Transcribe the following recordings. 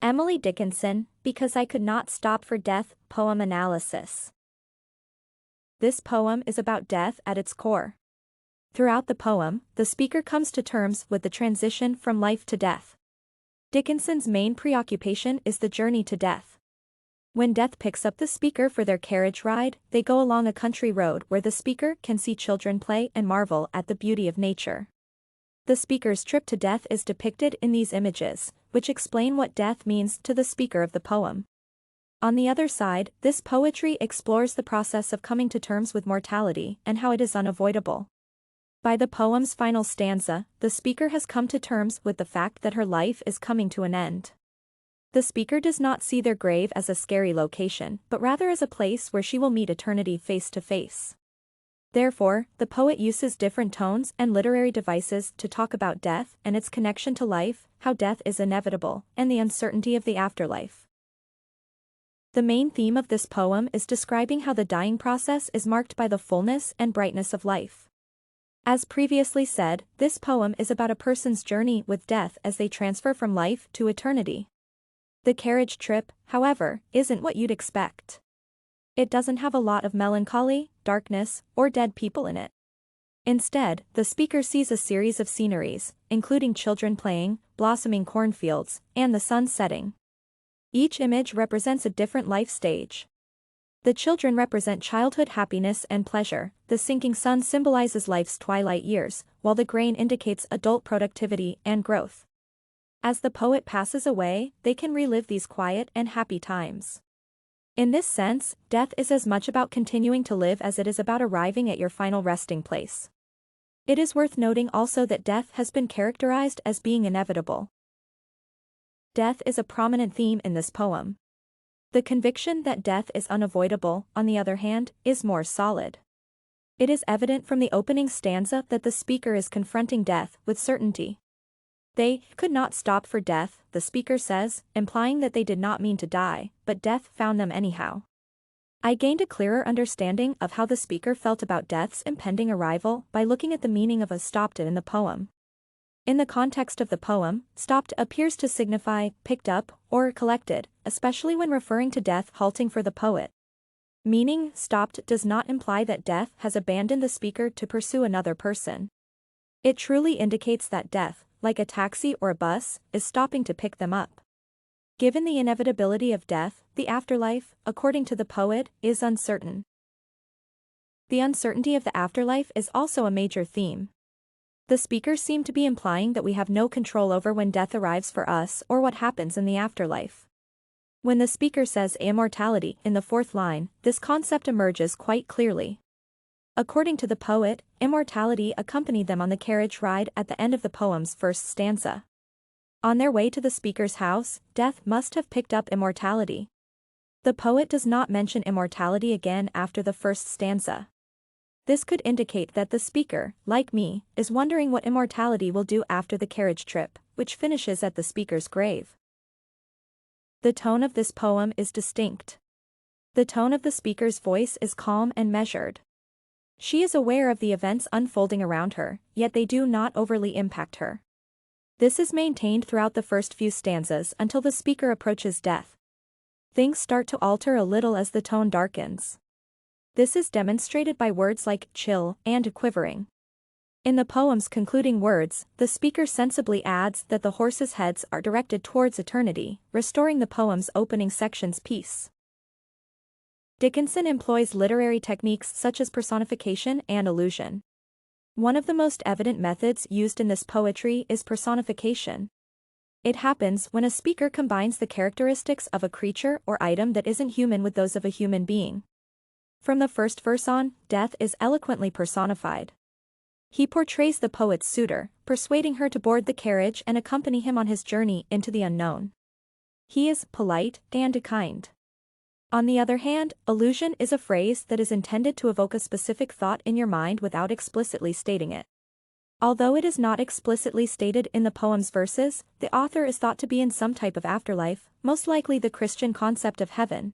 Emily Dickinson, Because I Could Not Stop for Death, Poem Analysis. This poem is about death at its core. Throughout the poem, the speaker comes to terms with the transition from life to death. Dickinson's main preoccupation is the journey to death. When death picks up the speaker for their carriage ride, they go along a country road where the speaker can see children play and marvel at the beauty of nature. The speaker's trip to death is depicted in these images, which explain what death means to the speaker of the poem. On the other side, this poetry explores the process of coming to terms with mortality and how it is unavoidable. By the poem's final stanza, the speaker has come to terms with the fact that her life is coming to an end. The speaker does not see their grave as a scary location, but rather as a place where she will meet eternity face to face. Therefore, the poet uses different tones and literary devices to talk about death and its connection to life, how death is inevitable, and the uncertainty of the afterlife. The main theme of this poem is describing how the dying process is marked by the fullness and brightness of life. As previously said, this poem is about a person's journey with death as they transfer from life to eternity. The carriage trip, however, isn't what you'd expect. It doesn't have a lot of melancholy, darkness, or dead people in it. Instead, the speaker sees a series of sceneries, including children playing, blossoming cornfields, and the sun setting. Each image represents a different life stage. The children represent childhood happiness and pleasure, the sinking sun symbolizes life's twilight years, while the grain indicates adult productivity and growth. As the poet passes away, they can relive these quiet and happy times. In this sense, death is as much about continuing to live as it is about arriving at your final resting place. It is worth noting also that death has been characterized as being inevitable. Death is a prominent theme in this poem. The conviction that death is unavoidable, on the other hand, is more solid. It is evident from the opening stanza that the speaker is confronting death with certainty. They could not stop for death, the speaker says, implying that they did not mean to die, but death found them anyhow. I gained a clearer understanding of how the speaker felt about death's impending arrival by looking at the meaning of a stopped in the poem. In the context of the poem, stopped appears to signify picked up or collected, especially when referring to death halting for the poet. Meaning stopped does not imply that death has abandoned the speaker to pursue another person. It truly indicates that death, like a taxi or a bus, is stopping to pick them up. Given the inevitability of death, the afterlife, according to the poet, is uncertain. The uncertainty of the afterlife is also a major theme. The speaker seemed to be implying that we have no control over when death arrives for us or what happens in the afterlife. When the speaker says immortality in the fourth line, this concept emerges quite clearly. According to the poet, immortality accompanied them on the carriage ride at the end of the poem's first stanza. On their way to the speaker's house, death must have picked up immortality. The poet does not mention immortality again after the first stanza. This could indicate that the speaker, like me, is wondering what immortality will do after the carriage trip, which finishes at the speaker's grave. The tone of this poem is distinct. The tone of the speaker's voice is calm and measured. She is aware of the events unfolding around her, yet they do not overly impact her. This is maintained throughout the first few stanzas until the speaker approaches death. Things start to alter a little as the tone darkens. This is demonstrated by words like chill and quivering. In the poem's concluding words, the speaker sensibly adds that the horses' heads are directed towards eternity, restoring the poem's opening section's peace. Dickinson employs literary techniques such as personification and allusion. One of the most evident methods used in this poetry is personification. It happens when a speaker combines the characteristics of a creature or item that isn't human with those of a human being. From the first verse on, death is eloquently personified. He portrays the poet's suitor, persuading her to board the carriage and accompany him on his journey into the unknown. He is polite and kind. On the other hand, allusion is a phrase that is intended to evoke a specific thought in your mind without explicitly stating it. Although it is not explicitly stated in the poem's verses, the author is thought to be in some type of afterlife, most likely the Christian concept of heaven.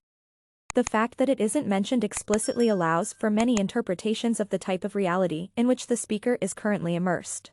The fact that it isn't mentioned explicitly allows for many interpretations of the type of reality in which the speaker is currently immersed.